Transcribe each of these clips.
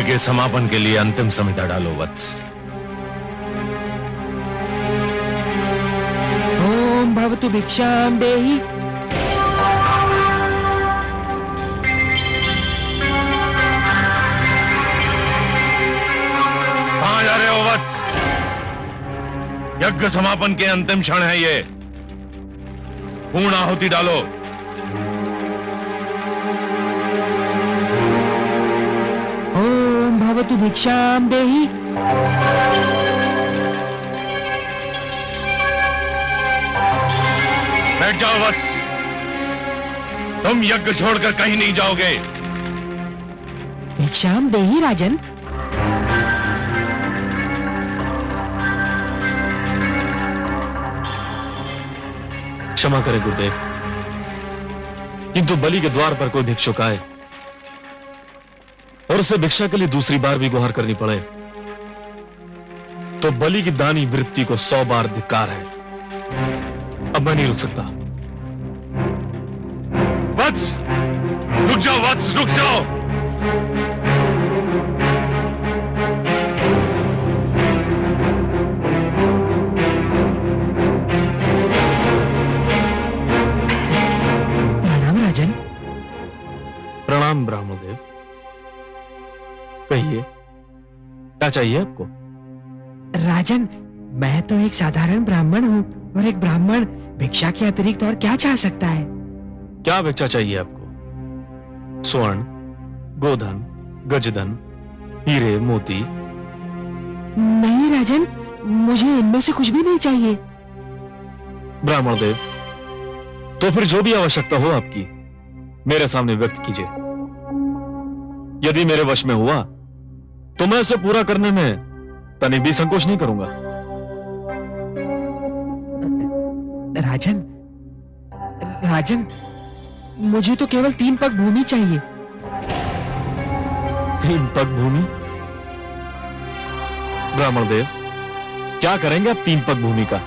यज्ञ के समापन के लिए अंतिम संहिता डालो वत्स। ओम भवतु भिक्षाम देहि। कहां जा रहे हो वत्स? यज्ञ समापन के अंतिम क्षण है ये। पूर्ण आहुति डालो। ओम भवतु भिक्षाम देहि। बैठ जाओ वत्स, तुम यज्ञ छोड़कर कहीं नहीं जाओगे। भिक्षाम देहि राजन। क्षमा करें गुरुदेव, किंतु बलि के द्वार पर कोई भिक्षुक आए और उसे भिक्षा के लिए दूसरी बार भी गुहार करनी पड़े तो बलि की दानी वृत्ति को 100 बार धिक्कार है। अब मैं नहीं रुक सकता। वत्स, रुक जाओ वत्स, रुक जाओ। प्रणाम राजन। प्रणाम ब्राह्मणदेव, कहिए क्या चाहिए आपको? राजन, मैं तो एक साधारण ब्राह्मण हूँ और एक ब्राह्मण भिक्षा के अतिरिक्त और क्या चाह सकता है? क्या भिक्षा चाहिए आपको? स्वर्ण, गोधन, गजधन, हीरे, मोती? नहीं राजन, मुझे इनमें से कुछ भी नहीं चाहिए। ब्राह्मणदेव, तो फिर जो भी आवश्यकता हो आपकी मेरे सामने व्यक्त कीजिए। यदि मेरे वश में हुआ तो मैं उसे पूरा करने में तनिक भी संकोच नहीं करूंगा। राजन, राजन, मुझे तो केवल 3 पग भूमि चाहिए। 3 पग भूमि? ब्राह्मणदेव, क्या करेंगे आप 3 पग भूमि का?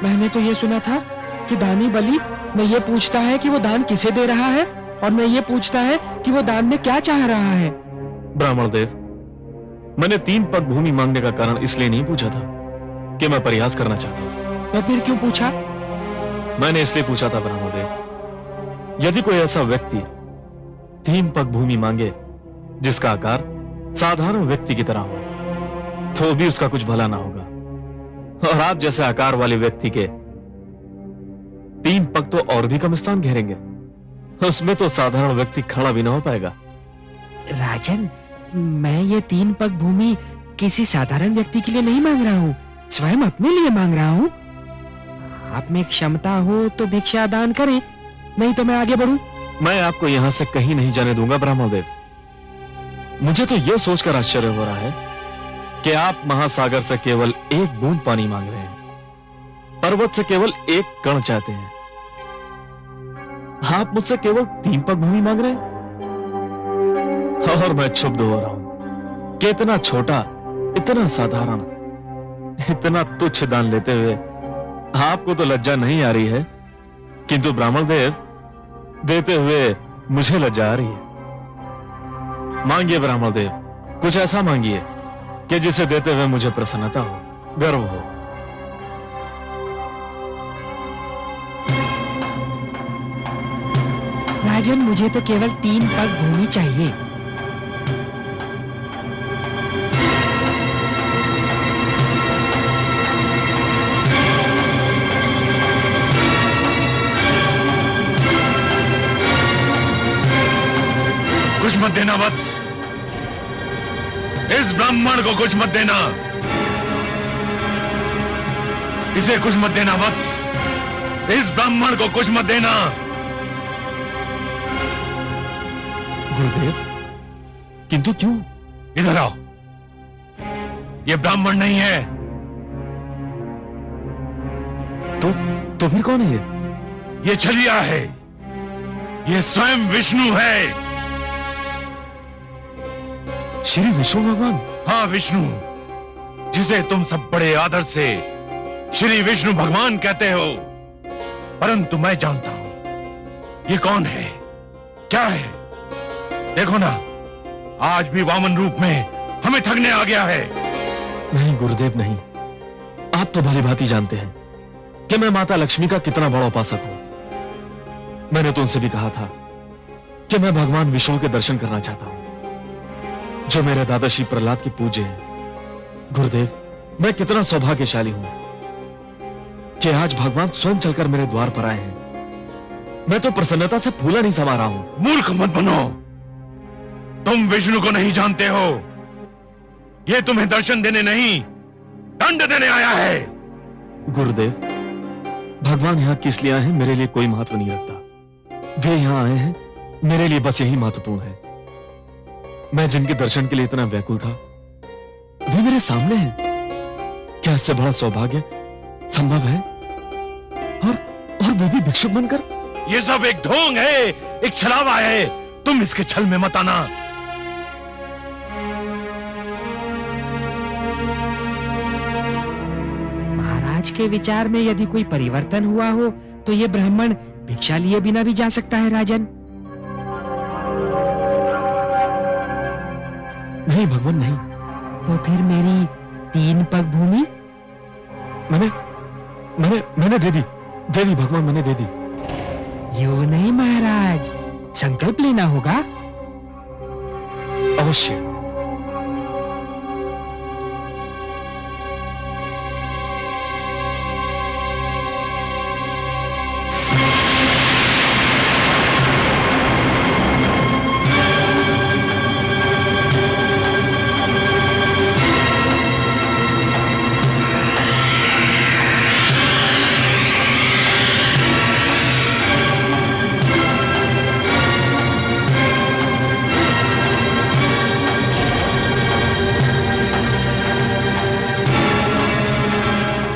मैंने तो ये सुना था कि दानी बलि न ये पूछता है कि वो दान किसे दे रहा है और न ये पूछता है कि वो दान में क्या चाह रहा है। ब्राह्मणदेव, मैंने 3 पग भूमि मांगने का कारण इसलिए नहीं पूछा था कि मैं प्रयास करना चाहता हूं। तो फिर क्यों पूछा? मैंने इसलिए पूछा था ब्राह्मणदेव, यदि कोई ऐसा व्यक्ति 3 पग भूमि मांगे जिसका आकार साधारण व्यक्ति की तरह हो तो भी उसका कुछ भला ना होगा, और आप जैसे आकार वाले व्यक्ति के 3 पग तो और भी कम स्थान घेरेंगे, उसमें तो साधारण व्यक्ति खड़ा भी ना हो पाएगा। राजन, मैं ये 3 पग भूमि किसी साधारण व्यक्ति के लिए नहीं मांग रहा हूँ, स्वयं अपने लिए मांग रहा हूँ। आप में क्षमता हो तो भिक्षा दान करें, नहीं तो मैं आगे बढ़ूं। मैं आपको यहां से कहीं नहीं जाने दूंगा ब्राह्मणदेव। मुझे तो यह सोचकर आश्चर्य हो रहा है कि आप महासागर से केवल 1 बूंद पानी मांग रहे हैं, पर्वत से केवल 1 कण चाहते हैं। आप मुझसे केवल 3 पग भूमि मांग रहे हैं और मैं क्षुब्ध हो रहा हूं कि इतना छोटा, इतना साधारण, इतना तुच्छ दान लेते हुए आपको तो लज्जा नहीं आ रही है, किंतु ब्राह्मणदेव, देते हुए मुझे लज्जा आ रही है। मांगिए ब्राह्मणदेव, कुछ ऐसा मांगिए कि जिसे देते हुए मुझे प्रसन्नता हो, गर्व हो। राजन, मुझे तो केवल 3 पग भूमि चाहिए। कुछ मत देना वत्स, इस ब्राह्मण को कुछ मत देना, इसे कुछ मत देना वत्स, इस ब्राह्मण को कुछ मत देना। गुरुदेव, किंतु क्यों? इधर आओ, ये ब्राह्मण नहीं है। तो फिर कौन है ये? ये छलिया है, ये स्वयं विष्णु है। श्री विष्णु भगवान? हाँ, विष्णु, जिसे तुम सब बड़े आदर से श्री विष्णु भगवान कहते हो, परंतु मैं जानता हूं ये कौन है, क्या है। देखो ना, आज भी वामन रूप में हमें ठगने आ गया है। नहीं गुरुदेव नहीं, आप तो भली भांति जानते हैं कि मैं माता लक्ष्मी का कितना बड़ा उपासक हूं। मैंने तो उनसे भी कहा था कि मैं भगवान विष्णु के दर्शन करना चाहता हूं, जो मेरे दादा श्री प्रहलाद के पूज्य हैं। गुरुदेव, मैं कितना सौभाग्यशाली हूं कि आज भगवान स्वयं चलकर मेरे द्वार पर आए हैं। मैं तो प्रसन्नता से फूला नहीं समा रहा हूं। मूर्ख मत बनो, तुम विष्णु को नहीं जानते हो। यह तुम्हें दर्शन देने नहीं, दंड देने आया है। गुरुदेव, भगवान यहां किस लिए आए हैं मेरे लिए कोई महत्व नहीं रखता। वे यहां आए हैं मेरे लिए बस यही महत्वपूर्ण है। मैं जिनके दर्शन के लिए इतना व्याकुल था, वे मेरे सामने हैं। क्या इससे बड़ा सौभाग्य संभव है? और वे भी भिक्षुक बनकर। ये सब एक ढोंग है, एक छलावा है। तुम इसके छल में मत आना। महाराज के विचार में यदि कोई परिवर्तन हुआ हो तो ये ब्राह्मण भिक्षा लिए बिना भी जा सकता है राजन। नहीं भगवान नहीं। तो फिर मेरी 3 पग भूमि मैंने दे दी भगवान, मैंने दे दी। यूं नहीं महाराज, संकल्प लेना होगा। अवश्य।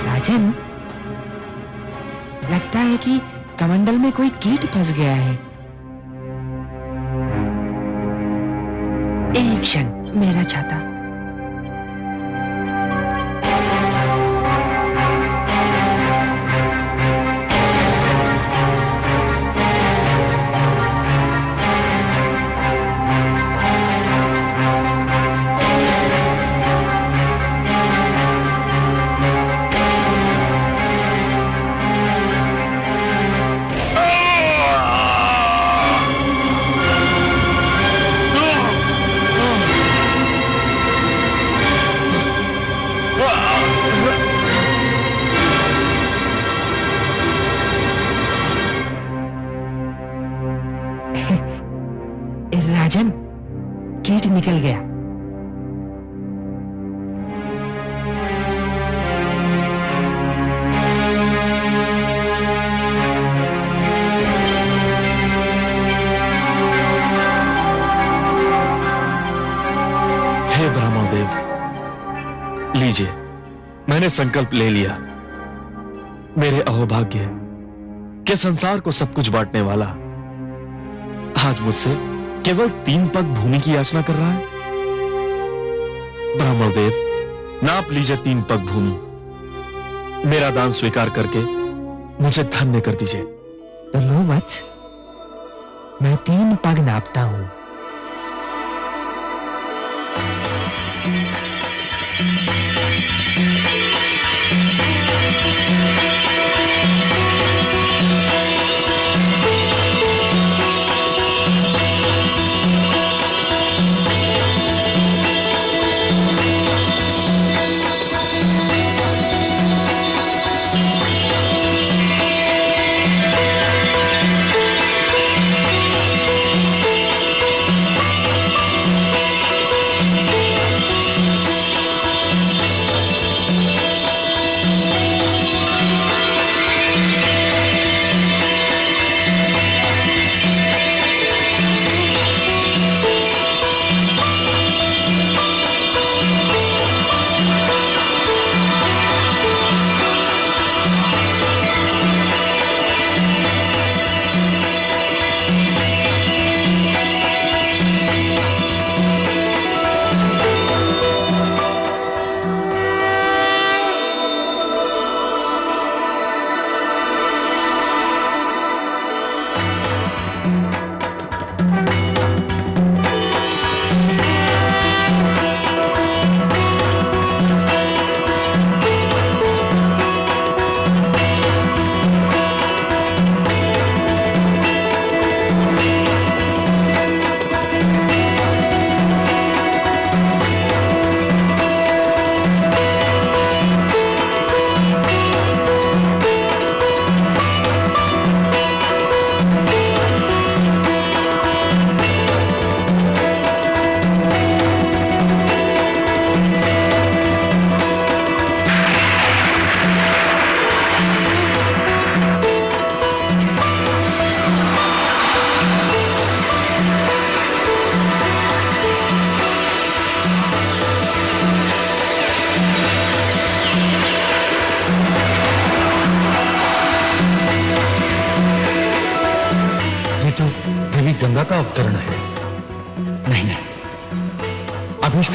राजन, लगता है कि कमंडल में कोई कीट फंस गया है। एक क्षण, मेरा छाता। राजन, कीट निकल गया। हे ब्राह्मण देव, लीजिए, मैंने संकल्प ले लिया। मेरे अहोभाग्य के संसार को सब कुछ बांटने वाला आज मुझसे केवल 3 पग भूमि की याचना कर रहा है। ब्राह्मण देव, नाप लीजिए 3 पग भूमि। मेरा दान स्वीकार करके मुझे धन्य कर दीजिए। तो लो वत्स, मैं 3 पग नापता हूं।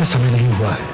का समय नहीं हुआ है।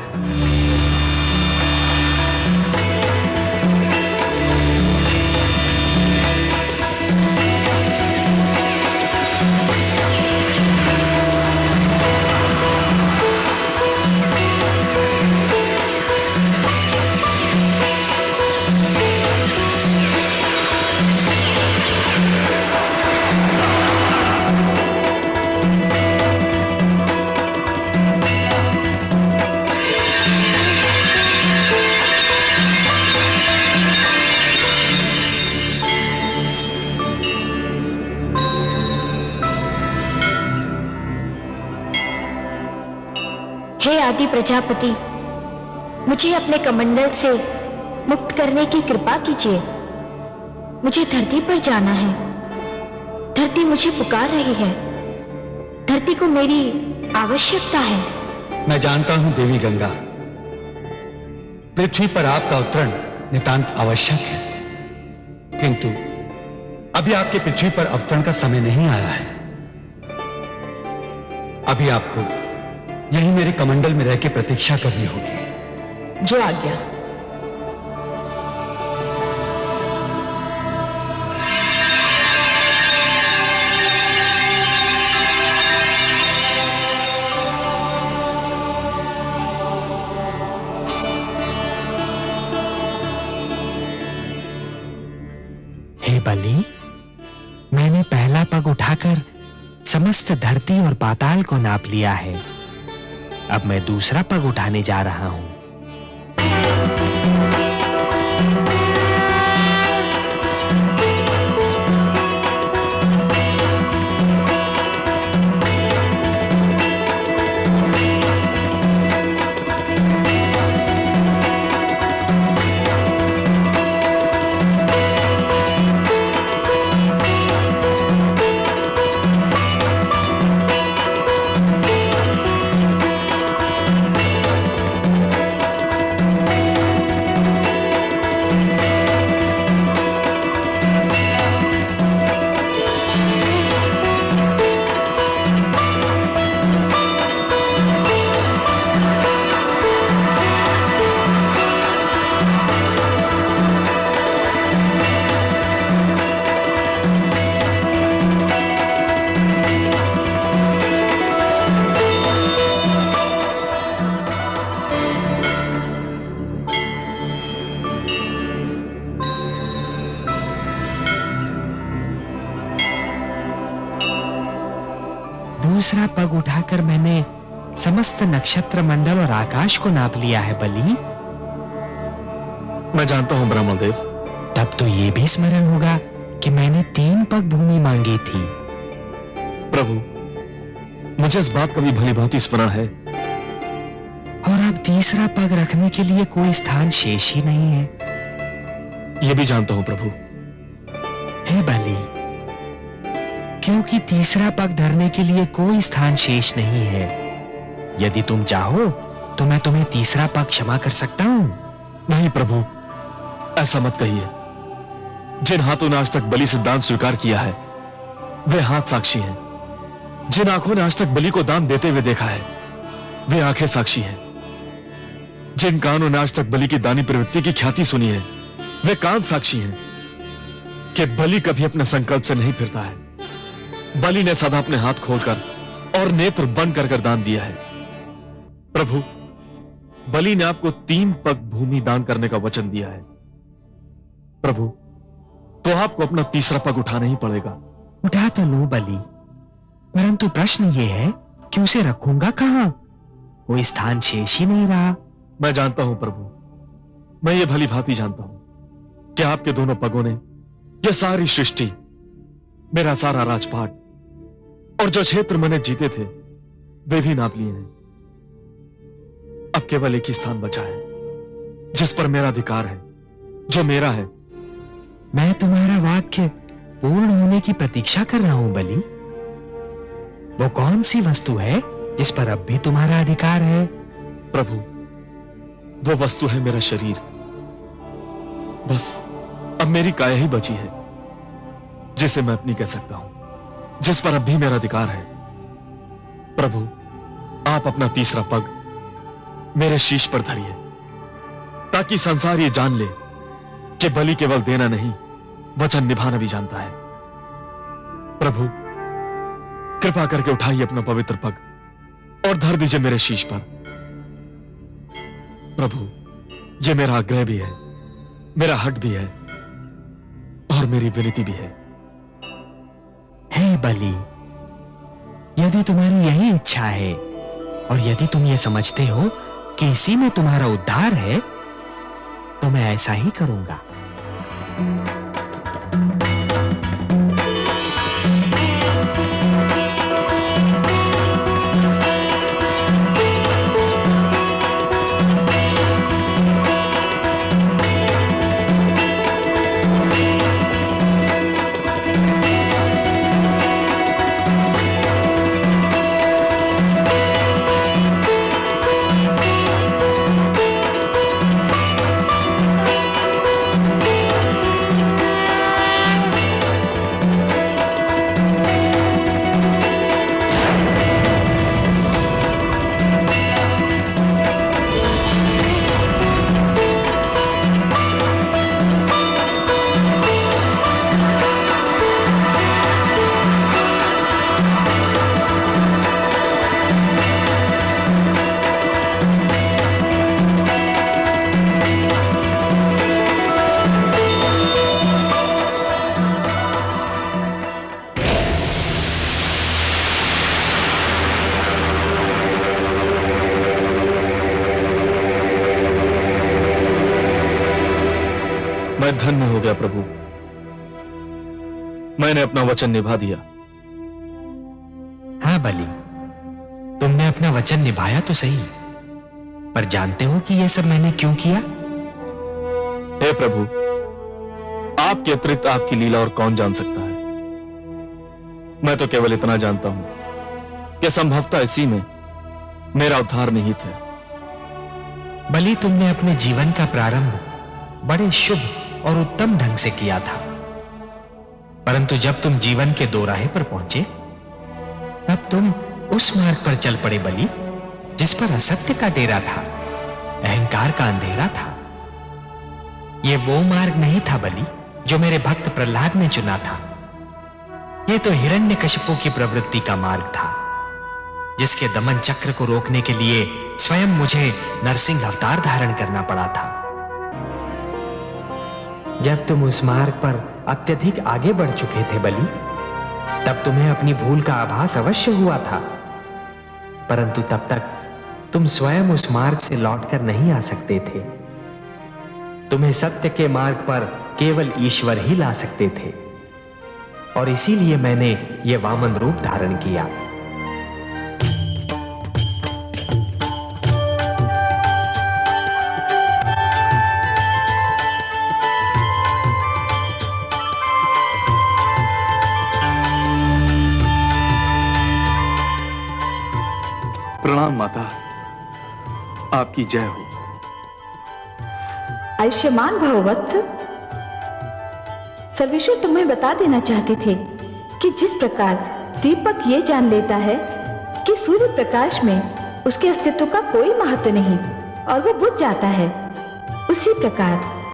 हे आदि प्रजापति, मुझे अपने कमंडल से मुक्त करने की कृपा कीजिए। मुझे धरती पर जाना है। धरती मुझे पुकार रही है। धरती को मेरी आवश्यकता है। मैं जानता हूं देवी गंगा, पृथ्वी पर आपका अवतरण नितांत आवश्यक है, किंतु अभी आपके पृथ्वी पर अवतरण का समय नहीं आया है। अभी आपको यही मेरे कमंडल में रह के प्रतीक्षा करनी होगी। जो आज्ञा। हे बलि, मैंने पहला पग उठाकर समस्त धरती और पाताल को नाप लिया है। अब मैं दूसरा पग उठाने जा रहा हूं। दूसरा पग उठाकर मैंने समस्त नक्षत्र मंडल और आकाश को नाप लिया है बलि। मैं जानता हूं ब्रह्मदेव। तब तो ये भी स्मरण होगा कि मैंने 3 पग भूमि मांगी थी। प्रभु, मुझे इस बात का भी भली भांति स्मरण है। और अब तीसरा पग रखने के लिए कोई स्थान शेष ही नहीं है। यह भी जानता हूं प्रभु। हे बलि, क्योंकि तीसरा पग धरने के लिए कोई स्थान शेष नहीं है। यदि तुम चाहो तो मैं तुम्हें तीसरा पग क्षमा कर सकता हूं। नहीं प्रभु, ऐसा मत कहिए। जिन हाथों ने आज तक बलि से दान स्वीकार किया है, वे हाथ साक्षी हैं। जिन आंखों ने आज तक बलि को दान देते हुए देखा है, वे आंखें साक्षी हैं। जिन कानों ने आज तक बलि की दानी प्रवृत्ति की ख्याति सुनी है, वे कान साक्षी हैं कि बलि कभी अपने संकल्प से नहीं फिरता है। बलि ने सदा अपने हाथ खोलकर और नेत्र बंद कर दान दिया है। प्रभु, बलि ने आपको 3 पग भूमि दान करने का वचन दिया है। प्रभु, तो आपको अपना तीसरा पग उठाना ही पड़ेगा। उठा तो लो बलि, परंतु प्रश्न ये है कि उसे रखूंगा कहां? कोई स्थान शेष ही नहीं रहा। मैं जानता हूं प्रभु, मैं ये भली भांति जानता हूं कि आपके दोनों पगों ने यह सारी सृष्टि, मेरा सारा राजपाट और जो क्षेत्र मैंने जीते थे, वे भी नाप लिए हैं। अब केवल एक ही स्थान बचा है जिस पर मेरा अधिकार है, जो मेरा है। मैं तुम्हारा वाक्य पूर्ण होने की प्रतीक्षा कर रहा हूं बलि। वो कौन सी वस्तु है जिस पर अब भी तुम्हारा अधिकार है? प्रभु, वो वस्तु है मेरा शरीर। बस अब मेरी काया ही बची है जिसे मैं अपनी कह सकता हूं, जिस पर अब भी मेरा अधिकार है। प्रभु, आप अपना तीसरा पग मेरे शीश पर धरिए, ताकि संसार ये जान ले कि बलि केवल देना नहीं, वचन निभाना भी जानता है। प्रभु, कृपा करके उठाइए अपना पवित्र पग और धर दीजिए मेरे शीश पर। प्रभु, ये मेरा आग्रह भी है, मेरा हट भी है और मेरी विनती भी है। हे बलि, यदि तुम्हारी यही इच्छा है और यदि तुम ये समझते हो कि इसी में तुम्हारा उद्धार है, तो मैं ऐसा ही करूंगा। मैं धन्य हो गया प्रभु, मैंने अपना वचन निभा दिया। हाँ बलि, तुमने अपना वचन निभाया तो सही, पर जानते हो कि यह सब मैंने क्यों किया? हे प्रभु, आपके अतिरिक्त आपकी लीला और कौन जान सकता है। मैं तो केवल इतना जानता हूं कि संभवतः इसी में मेरा उद्धार निहित है। बलि, तुमने अपने जीवन का प्रारंभ बड़े शुभ और उत्तम ढंग से किया था, परंतु जब तुम जीवन के दोराहे पर पहुंचे, तब तुम उस मार्ग पर चल पड़े बलि, जिस पर असत्य का डेरा था, अहंकार का अंधेरा था। यह वो मार्ग नहीं था बलि जो मेरे भक्त प्रहलाद ने चुना था। यह तो हिरण्यकशिपु की प्रवृत्ति का मार्ग था, जिसके दमन चक्र को रोकने के लिए स्वयं मुझे नरसिंह अवतार धारण करना पड़ा था। जब तुम उस मार्ग पर अत्यधिक आगे बढ़ चुके थे बलि, तब तुम्हें अपनी भूल का आभास अवश्य हुआ था, परंतु तब तक तुम स्वयं उस मार्ग से लौटकर नहीं आ सकते थे। तुम्हें सत्य के मार्ग पर केवल ईश्वर ही ला सकते थे, और इसीलिए मैंने यह वामन रूप धारण किया। प्रणाम माता, आपकी जय हो। आयुष्मान भव वत्स। सर्वेश्वर तुम्हें बता देना चाहते थे कि जिस प्रकार दीपक ये जान लेता है कि सूर्य प्रकाश में उसके अस्तित्व का कोई महत्व नहीं और वो बुझ जाता है, उसी प्रकार